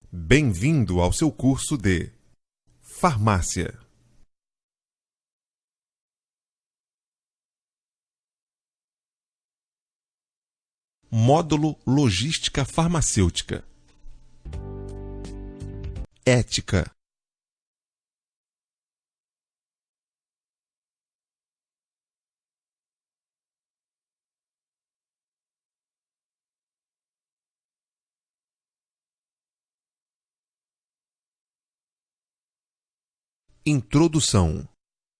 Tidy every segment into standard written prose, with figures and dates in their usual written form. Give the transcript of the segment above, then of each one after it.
Bem-vindo ao seu curso de Farmácia. Módulo Logística Farmacêutica. Ética. Introdução.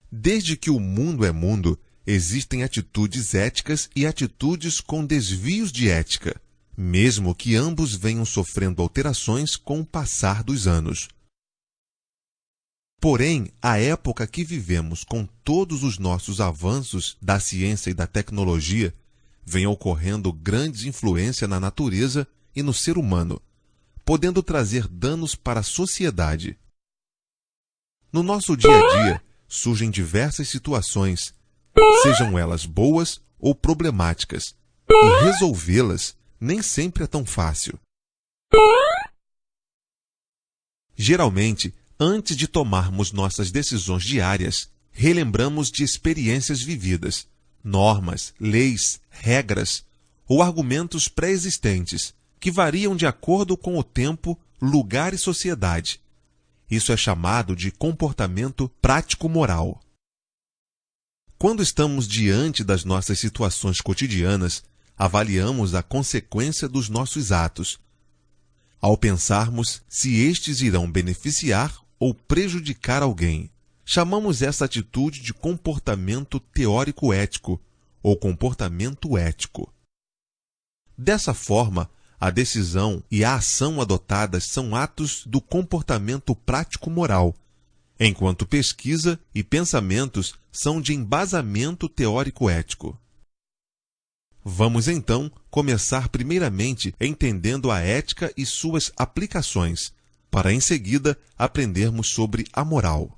Desde que o mundo é mundo, existem atitudes éticas e atitudes com desvios de ética, mesmo que ambos venham sofrendo alterações com o passar dos anos. Porém, a época que vivemos, com todos os nossos avanços da ciência e da tecnologia, vem ocorrendo grande influência na natureza e no ser humano, podendo trazer danos para a sociedade. No nosso dia a dia, surgem diversas situações, sejam elas boas ou problemáticas, e resolvê-las nem sempre é tão fácil. Geralmente, antes de tomarmos nossas decisões diárias, relembramos de experiências vividas, normas, leis, regras ou argumentos pré-existentes que variam de acordo com o tempo, lugar e sociedade. Isso é chamado de comportamento prático-moral. Quando estamos diante das nossas situações cotidianas, avaliamos a consequência dos nossos atos, ao pensarmos se estes irão beneficiar ou prejudicar alguém. Chamamos essa atitude de comportamento teórico-ético ou comportamento ético. Dessa forma, a decisão e a ação adotadas são atos do comportamento prático-moral, enquanto pesquisa e pensamentos são de embasamento teórico-ético. Vamos, então, começar primeiramente entendendo a ética e suas aplicações, para em seguida aprendermos sobre a moral.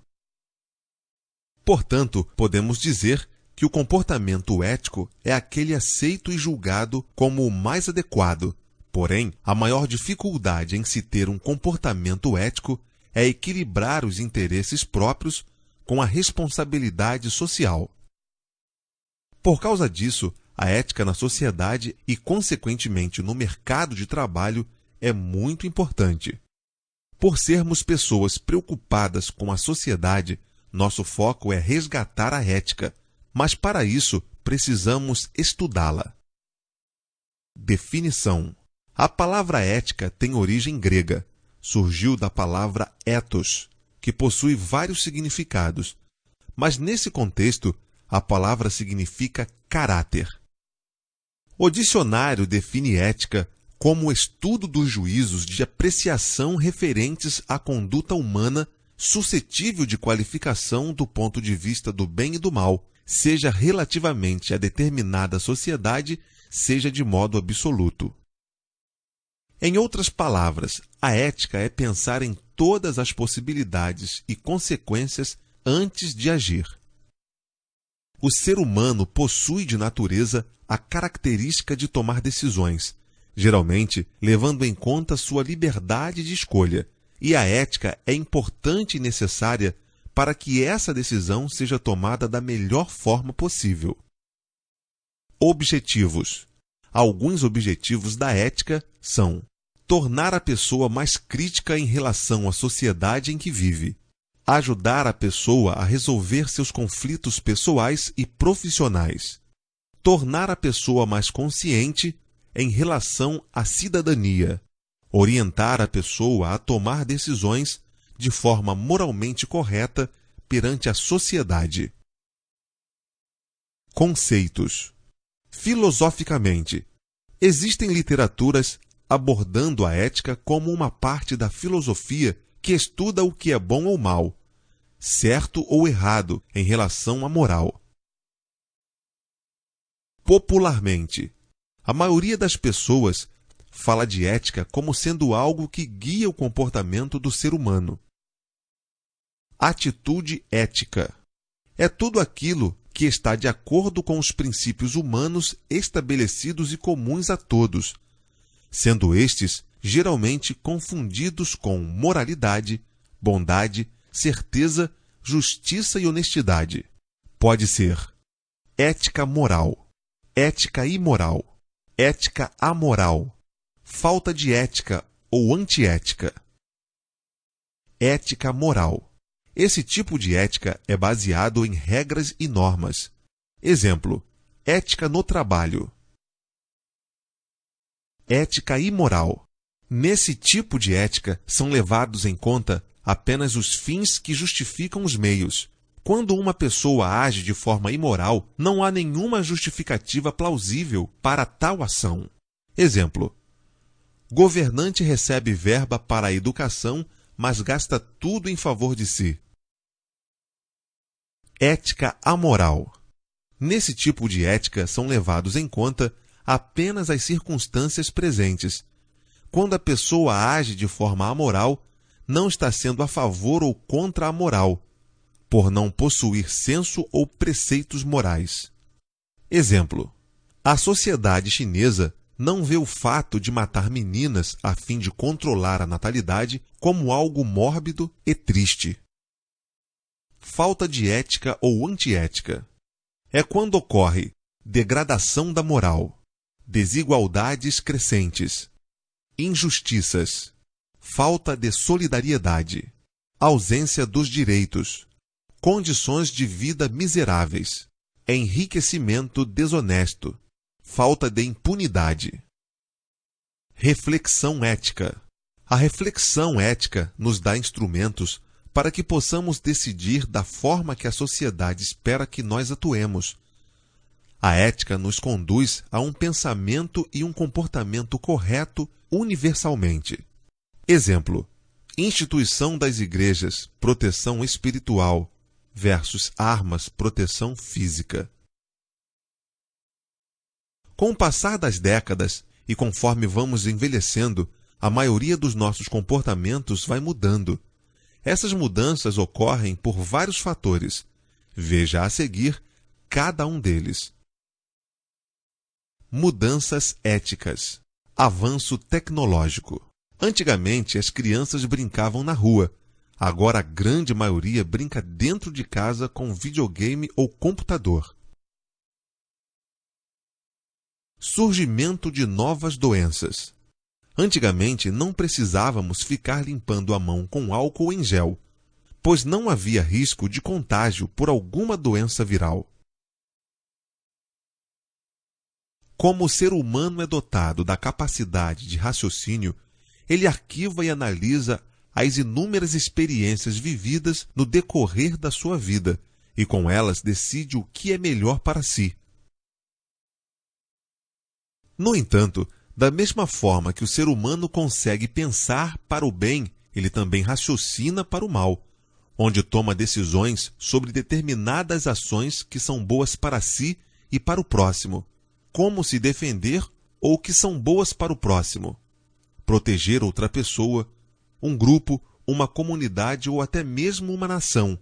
Portanto, podemos dizer que o comportamento ético é aquele aceito e julgado como o mais adequado. Porém, a maior dificuldade em se ter um comportamento ético é equilibrar os interesses próprios com a responsabilidade social. Por causa disso, a ética na sociedade e, consequentemente, no mercado de trabalho é muito importante. Por sermos pessoas preocupadas com a sociedade, nosso foco é resgatar a ética, mas para isso precisamos estudá-la. Definição. A palavra ética tem origem grega. Surgiu da palavra ethos, que possui vários significados. Mas nesse contexto, a palavra significa caráter. O dicionário define ética como o estudo dos juízos de apreciação referentes à conduta humana suscetível de qualificação do ponto de vista do bem e do mal, seja relativamente a determinada sociedade, seja de modo absoluto. Em outras palavras, a ética é pensar em todas as possibilidades e consequências antes de agir. O ser humano possui de natureza a característica de tomar decisões, geralmente levando em conta sua liberdade de escolha, e a ética é importante e necessária para que essa decisão seja tomada da melhor forma possível. Objetivos. Alguns objetivos da ética são: tornar a pessoa mais crítica em relação à sociedade em que vive, ajudar a pessoa a resolver seus conflitos pessoais e profissionais, tornar a pessoa mais consciente em relação à cidadania, orientar a pessoa a tomar decisões de forma moralmente correta perante a sociedade. Conceitos. Filosoficamente, existem literaturas abordando a ética como uma parte da filosofia que estuda o que é bom ou mal, certo ou errado em relação à moral. Popularmente, a maioria das pessoas fala de ética como sendo algo que guia o comportamento do ser humano. Atitude ética é tudo aquilo que está de acordo com os princípios humanos estabelecidos e comuns a todos, sendo estes geralmente confundidos com moralidade, bondade, certeza, justiça e honestidade. Pode ser ética moral, ética imoral, ética amoral, falta de ética ou antiética. Ética moral. Esse tipo de ética é baseado em regras e normas. Exemplo: ética no trabalho. Ética imoral. Nesse tipo de ética são levados em conta apenas os fins que justificam os meios. Quando uma pessoa age de forma imoral, não há nenhuma justificativa plausível para tal ação. Exemplo: governante recebe verba para a educação, mas gasta tudo em favor de si. Ética amoral. Nesse tipo de ética são levados em conta apenas as circunstâncias presentes. Quando a pessoa age de forma amoral, não está sendo a favor ou contra a moral, por não possuir senso ou preceitos morais. Exemplo: a sociedade chinesa não vê o fato de matar meninas a fim de controlar a natalidade como algo mórbido e triste. Falta de ética ou antiética. É quando ocorre degradação da moral, desigualdades crescentes, injustiças, falta de solidariedade, ausência dos direitos, condições de vida miseráveis, enriquecimento desonesto, falta de impunidade. Reflexão ética. A reflexão ética nos dá instrumentos para que possamos decidir da forma que a sociedade espera que nós atuemos. A ética nos conduz a um pensamento e um comportamento correto universalmente. Exemplo: instituição das igrejas, proteção espiritual, versus armas, proteção física. Com o passar das décadas e conforme vamos envelhecendo, a maioria dos nossos comportamentos vai mudando. Essas mudanças ocorrem por vários fatores. Veja a seguir cada um deles. Mudanças éticas. Avanço tecnológico. Antigamente, as crianças brincavam na rua. Agora, a grande maioria brinca dentro de casa com videogame ou computador. Surgimento de novas doenças. Antigamente, não precisávamos ficar limpando a mão com álcool em gel, pois não havia risco de contágio por alguma doença viral. Como o ser humano é dotado da capacidade de raciocínio, ele arquiva e analisa as inúmeras experiências vividas no decorrer da sua vida e com elas decide o que é melhor para si. No entanto, da mesma forma que o ser humano consegue pensar para o bem, ele também raciocina para o mal, onde toma decisões sobre determinadas ações que são boas para si e para o próximo, como se defender ou que são boas para o próximo, proteger outra pessoa, um grupo, uma comunidade ou até mesmo uma nação,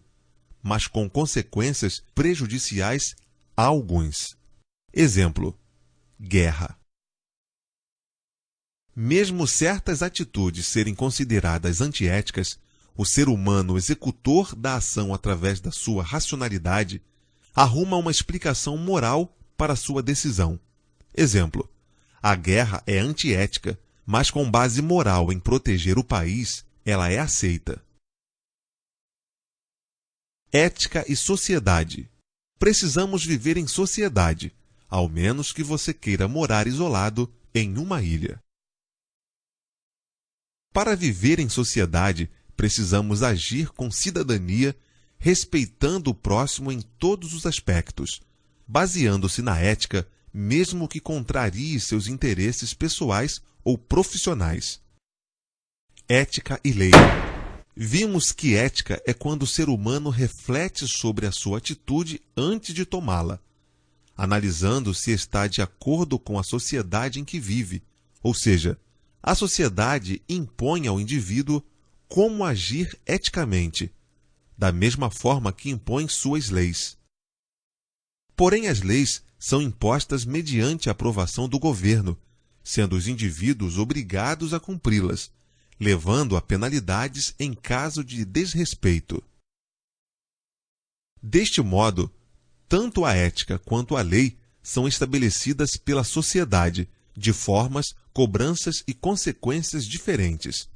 mas com consequências prejudiciais a alguns. Exemplo: guerra. Mesmo certas atitudes serem consideradas antiéticas, o ser humano executor da ação através da sua racionalidade arruma uma explicação moral para sua decisão. Exemplo: a guerra é antiética, mas com base moral em proteger o país, ela é aceita. Ética e sociedade. Precisamos viver em sociedade, ao menos que você queira morar isolado em uma ilha. Para viver em sociedade, precisamos agir com cidadania, respeitando o próximo em todos os aspectos, baseando-se na ética, mesmo que contrarie seus interesses pessoais ou profissionais. Ética e lei. Vimos que ética é quando o ser humano reflete sobre a sua atitude antes de tomá-la, analisando se está de acordo com a sociedade em que vive, ou seja, a sociedade impõe ao indivíduo como agir eticamente, da mesma forma que impõe suas leis. Porém, as leis são impostas mediante a aprovação do governo, sendo os indivíduos obrigados a cumpri-las, levando a penalidades em caso de desrespeito. Deste modo, tanto a ética quanto a lei são estabelecidas pela sociedade, de formas, cobranças e consequências diferentes.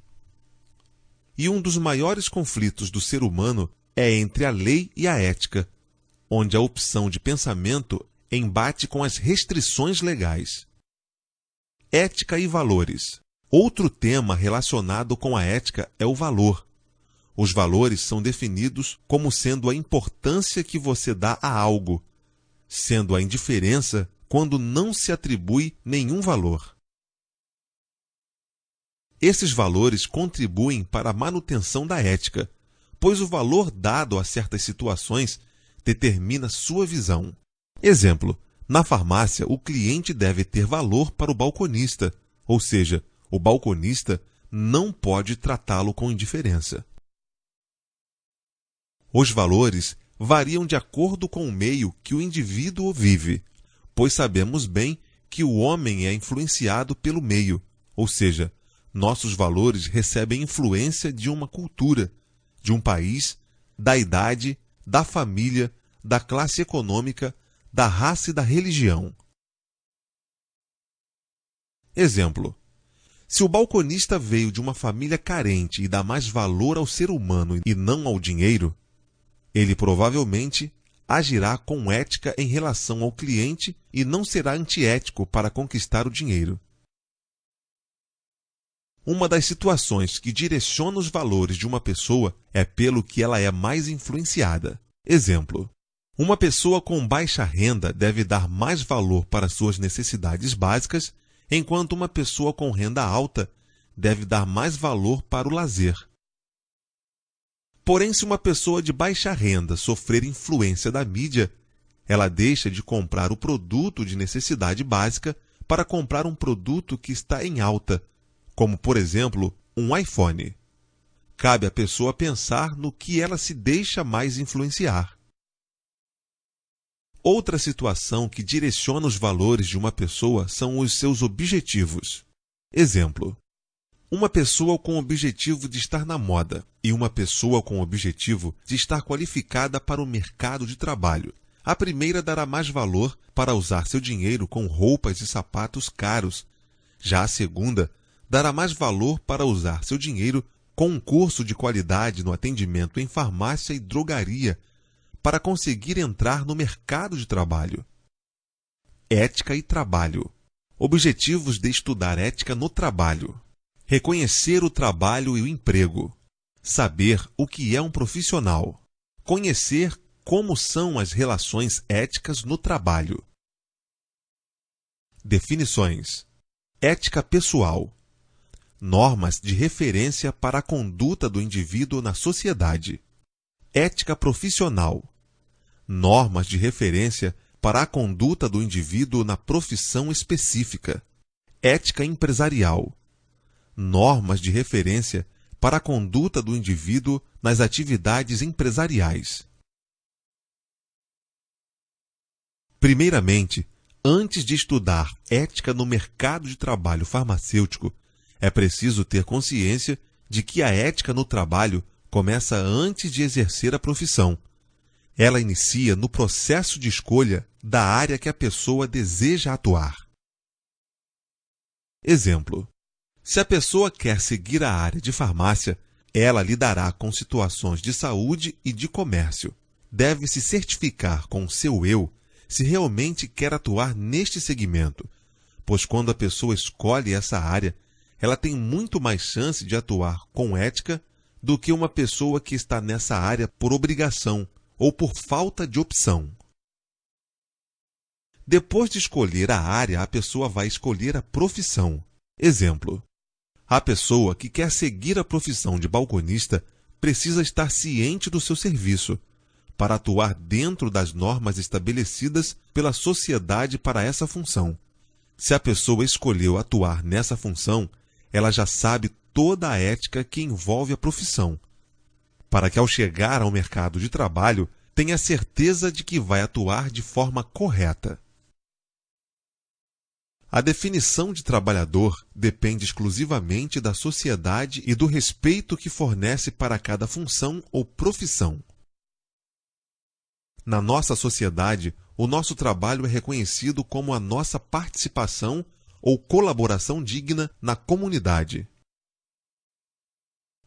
E um dos maiores conflitos do ser humano é entre a lei e a ética, onde a opção de pensamento embate com as restrições legais. Ética e valores. Outro tema relacionado com a ética é o valor. Os valores são definidos como sendo a importância que você dá a algo, sendo a indiferença quando não se atribui nenhum valor. Esses valores contribuem para a manutenção da ética, pois o valor dado a certas situações determina sua visão. Exemplo, na farmácia, o cliente deve ter valor para o balconista, ou seja, o balconista não pode tratá-lo com indiferença. Os valores variam de acordo com o meio que o indivíduo vive, pois sabemos bem que o homem é influenciado pelo meio, ou seja, nossos valores recebem influência de uma cultura, de um país, da idade, da família, da classe econômica, da raça e da religião. Exemplo: se o balconista veio de uma família carente e dá mais valor ao ser humano e não ao dinheiro, ele provavelmente agirá com ética em relação ao cliente e não será antiético para conquistar o dinheiro. Uma das situações que direciona os valores de uma pessoa é pelo que ela é mais influenciada. Exemplo: uma pessoa com baixa renda deve dar mais valor para suas necessidades básicas, enquanto uma pessoa com renda alta deve dar mais valor para o lazer. Porém, se uma pessoa de baixa renda sofrer influência da mídia, ela deixa de comprar o produto de necessidade básica para comprar um produto que está em alta, como, por exemplo, um iPhone. Cabe à pessoa pensar no que ela se deixa mais influenciar. Outra situação que direciona os valores de uma pessoa são os seus objetivos. Exemplo: uma pessoa com o objetivo de estar na moda e uma pessoa com o objetivo de estar qualificada para o mercado de trabalho. A primeira dará mais valor para usar seu dinheiro com roupas e sapatos caros. Já a segunda dará mais valor para usar seu dinheiro com um curso de qualidade no atendimento em farmácia e drogaria, para conseguir entrar no mercado de trabalho. Ética e trabalho. Objetivos de estudar ética no trabalho. Reconhecer o trabalho e o emprego. Saber o que é um profissional. Conhecer como são as relações éticas no trabalho. Definições. Ética pessoal. Normas de referência para a conduta do indivíduo na sociedade. Ética profissional. Normas de referência para a conduta do indivíduo na profissão específica. Ética empresarial. Normas de referência para a conduta do indivíduo nas atividades empresariais. Primeiramente, antes de estudar ética no mercado de trabalho farmacêutico, é preciso ter consciência de que a ética no trabalho começa antes de exercer a profissão. Ela inicia no processo de escolha da área que a pessoa deseja atuar. Exemplo: se a pessoa quer seguir a área de farmácia, ela lidará com situações de saúde e de comércio. Deve se certificar com seu eu se realmente quer atuar neste segmento, pois quando a pessoa escolhe essa área, ela tem muito mais chance de atuar com ética do que uma pessoa que está nessa área por obrigação ou por falta de opção. Depois de escolher a área, a pessoa vai escolher a profissão. Exemplo: a pessoa que quer seguir a profissão de balconista precisa estar ciente do seu serviço, para atuar dentro das normas estabelecidas pela sociedade para essa função. Se a pessoa escolheu atuar nessa função, ela já sabe toda a ética que envolve a profissão, para que ao chegar ao mercado de trabalho, tenha certeza de que vai atuar de forma correta. A definição de trabalhador depende exclusivamente da sociedade e do respeito que fornece para cada função ou profissão. Na nossa sociedade, o nosso trabalho é reconhecido como a nossa participação ou colaboração digna na comunidade.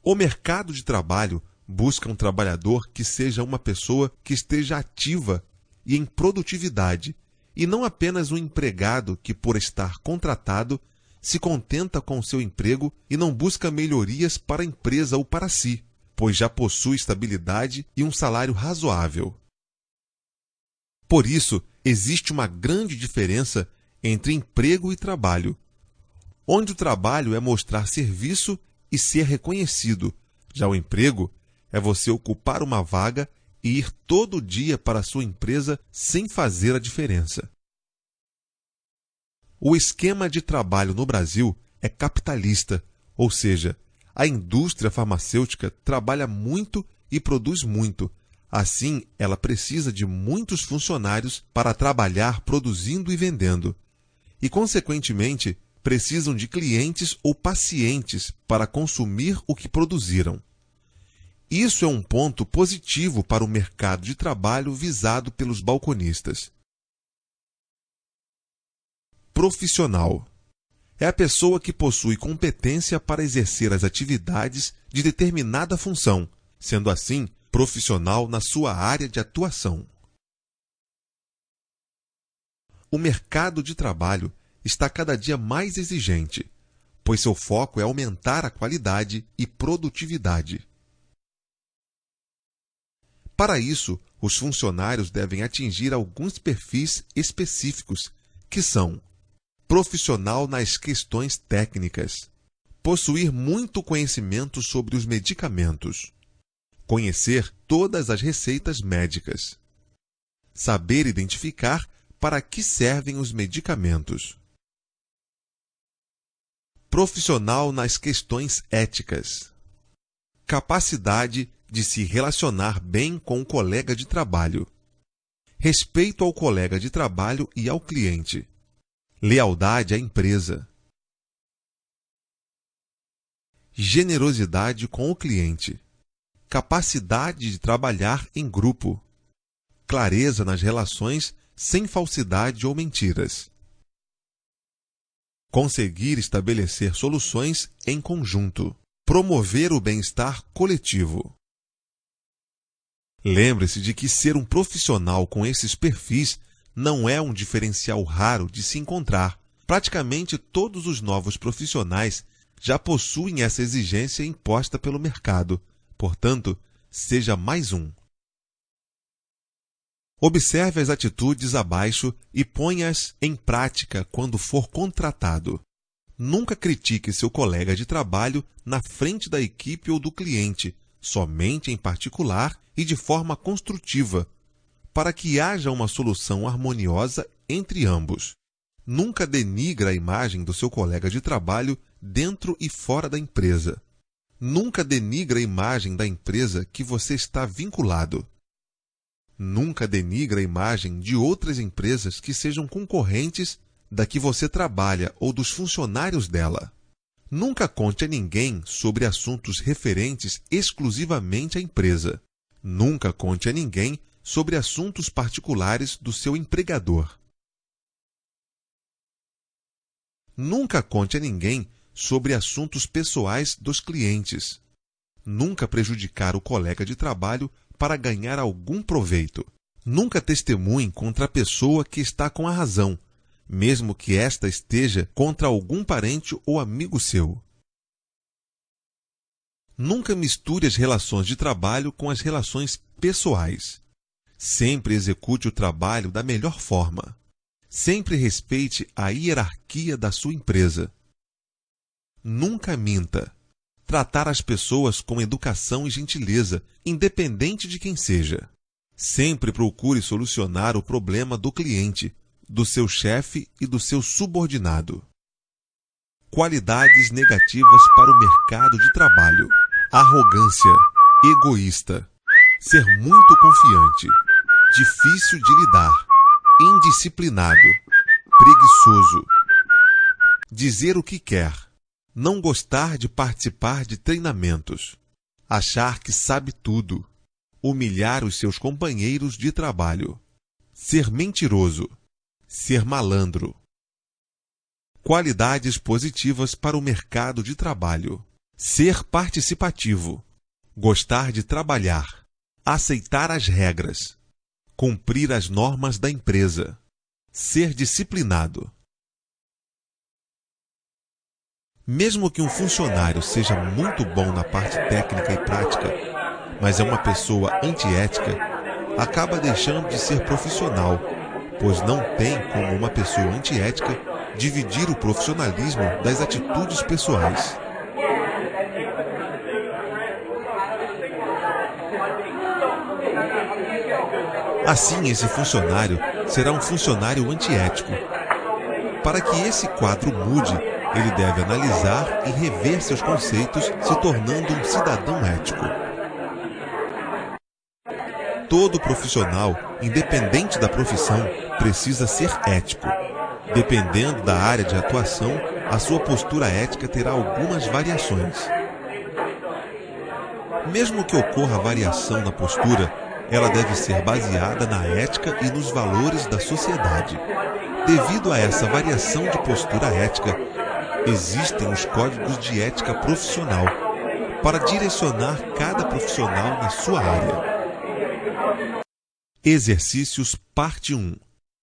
O mercado de trabalho busca um trabalhador que seja uma pessoa que esteja ativa e em produtividade, e não apenas um empregado que, por estar contratado, se contenta com o seu emprego e não busca melhorias para a empresa ou para si, pois já possui estabilidade e um salário razoável. Por isso, existe uma grande diferença entre emprego e trabalho, onde o trabalho é mostrar serviço e ser reconhecido. Já o emprego é você ocupar uma vaga e ir todo dia para a sua empresa sem fazer a diferença. O esquema de trabalho no Brasil é capitalista, ou seja, a indústria farmacêutica trabalha muito e produz muito. Assim, ela precisa de muitos funcionários para trabalhar produzindo e vendendo. E, consequentemente, precisam de clientes ou pacientes para consumir o que produziram. Isso é um ponto positivo para o mercado de trabalho visado pelos balconistas. Profissional. É a pessoa que possui competência para exercer as atividades de determinada função, sendo assim, profissional na sua área de atuação. O mercado de trabalho está cada dia mais exigente, pois seu foco é aumentar a qualidade e produtividade. Para isso, os funcionários devem atingir alguns perfis específicos, que são: profissional nas questões técnicas, possuir muito conhecimento sobre os medicamentos, conhecer todas as receitas médicas, saber identificar para que servem os medicamentos, profissional nas questões éticas, capacidade de se relacionar bem com o colega de trabalho, respeito ao colega de trabalho e ao cliente, lealdade à empresa, generosidade com o cliente, capacidade de trabalhar em grupo, clareza nas relações sem falsidade ou mentiras, conseguir estabelecer soluções em conjunto, promover o bem-estar coletivo. Lembre-se de que ser um profissional com esses perfis não é um diferencial raro de se encontrar. Praticamente todos os novos profissionais já possuem essa exigência imposta pelo mercado. Portanto, seja mais um. Observe as atitudes abaixo e ponha-as em prática quando for contratado. Nunca critique seu colega de trabalho na frente da equipe ou do cliente, somente em particular e de forma construtiva, para que haja uma solução harmoniosa entre ambos. Nunca denigra a imagem do seu colega de trabalho dentro e fora da empresa. Nunca denigra a imagem da empresa que você está vinculado. Nunca denigra a imagem de outras empresas que sejam concorrentes da que você trabalha ou dos funcionários dela. Nunca conte a ninguém sobre assuntos referentes exclusivamente à empresa. Nunca conte a ninguém sobre assuntos particulares do seu empregador. Nunca conte a ninguém sobre assuntos pessoais dos clientes. Nunca prejudicar o colega de trabalho para ganhar algum proveito. Nunca testemunhe contra a pessoa que está com a razão, mesmo que esta esteja contra algum parente ou amigo seu. Nunca misture as relações de trabalho com as relações pessoais. Sempre execute o trabalho da melhor forma. Sempre respeite a hierarquia da sua empresa. Nunca minta. Tratar as pessoas com educação e gentileza, independente de quem seja. Sempre procure solucionar o problema do cliente, do seu chefe e do seu subordinado. Qualidades negativas para o mercado de trabalho: arrogância, egoísta, ser muito confiante, difícil de lidar, indisciplinado, preguiçoso, dizer o que quer, não gostar de participar de treinamentos, achar que sabe tudo, humilhar os seus companheiros de trabalho, ser mentiroso, ser malandro. Qualidades positivas para o mercado de trabalho: ser participativo, gostar de trabalhar, aceitar as regras, cumprir as normas da empresa, ser disciplinado. Mesmo que um funcionário seja muito bom na parte técnica e prática, mas é uma pessoa antiética, acaba deixando de ser profissional, pois não tem como uma pessoa antiética dividir o profissionalismo das atitudes pessoais. Assim, esse funcionário será um funcionário antiético. Para que esse quadro mude, ele deve analisar e rever seus conceitos, se tornando um cidadão ético. Todo profissional, independente da profissão, precisa ser ético. Dependendo da área de atuação, a sua postura ética terá algumas variações. Mesmo que ocorra variação na postura, ela deve ser baseada na ética e nos valores da sociedade. Devido a essa variação de postura ética, existem os códigos de ética profissional para direcionar cada profissional na sua área. Exercícios parte 1.